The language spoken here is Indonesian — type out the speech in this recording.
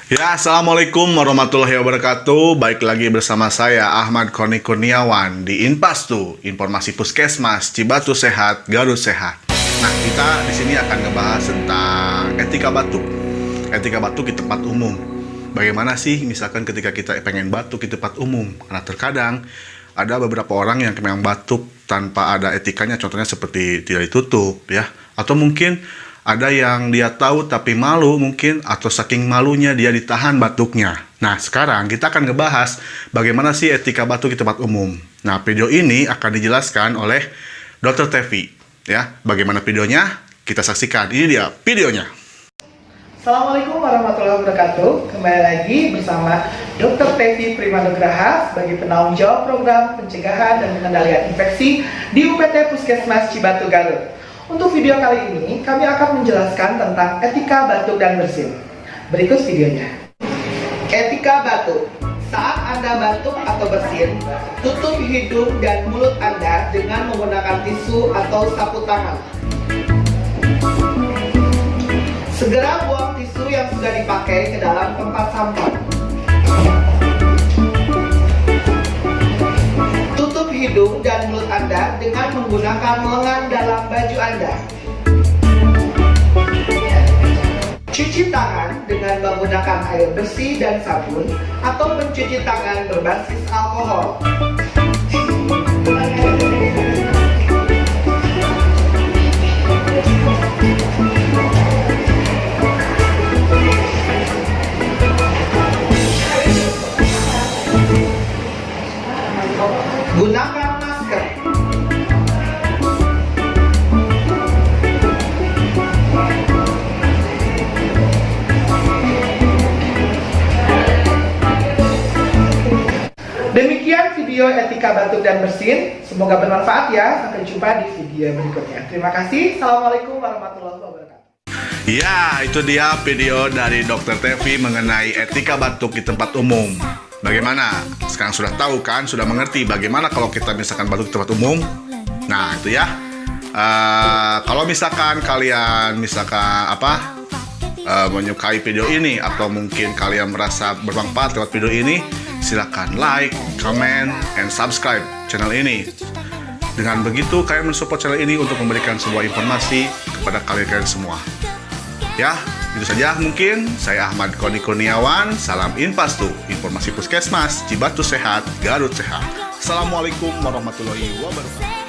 Ya, Assalamualaikum warahmatullahi wabarakatuh. Baik lagi bersama saya Ahmad Koni Kurniawan di Inpastu, Informasi Puskesmas Cibatu Sehat, Garut Sehat. Nah, kita di sini akan ngebahas tentang etika batuk. Etika batuk di tempat umum. Bagaimana sih misalkan ketika kita pengen batuk di tempat umum? Karena terkadang ada beberapa orang yang memang batuk tanpa ada etikanya, contohnya seperti tidak ditutup ya, atau mungkin ada yang dia tahu tapi malu mungkin, atau saking malunya dia ditahan batuknya. Nah, sekarang kita akan ngebahas bagaimana sih etika batuk di tempat umum. Nah, video ini akan dijelaskan oleh Dr. Tevi. Ya, bagaimana videonya? Kita saksikan. Ini dia videonya. Assalamualaikum warahmatullahi wabarakatuh. Kembali lagi bersama Dr. Tevi Primanugraha sebagai penanggung jawab program pencegahan dan pengendalian infeksi di UPT Puskesmas Cibatu Garut. Untuk video kali ini, kami akan menjelaskan tentang etika batuk dan bersin. Berikut videonya. Etika batuk. Saat Anda batuk atau bersin, tutup hidung dan mulut Anda dengan menggunakan tisu atau sapu tangan. Segera buang tisu yang sudah dipakai ke dalam tempat sampah. Tutup hidung dan mulut Anda dengan menggunakan lengan dalam baju Anda. Cuci tangan dengan menggunakan air bersih dan sabun atau mencuci tangan berbasis alkohol. Gunakan masker. Demikian video etika batuk dan bersin. Semoga bermanfaat ya. Sampai jumpa di video berikutnya. Terima kasih. Assalamualaikum warahmatullahi wabarakatuh. Ya, itu dia video dari Dr. Tevi mengenai etika batuk di tempat umum. Bagaimana? Sekarang sudah tahu kan? Sudah mengerti bagaimana kalau kita misalkan batuk di tempat umum? Nah, itu ya. Kalau misalkan kalian menyukai video ini, atau mungkin kalian merasa bermanfaat lewat video ini, silakan like, comment, and subscribe channel ini. Dengan begitu kalian mensupport channel ini untuk memberikan sebuah informasi kepada kalian semua. Ya, itu saja mungkin. Saya Ahmad Koni Kurniawan. Salam Inpastu, Informasi Puskesmas Cibatu Sehat, Garut Sehat. Assalamualaikum warahmatullahi wabarakatuh.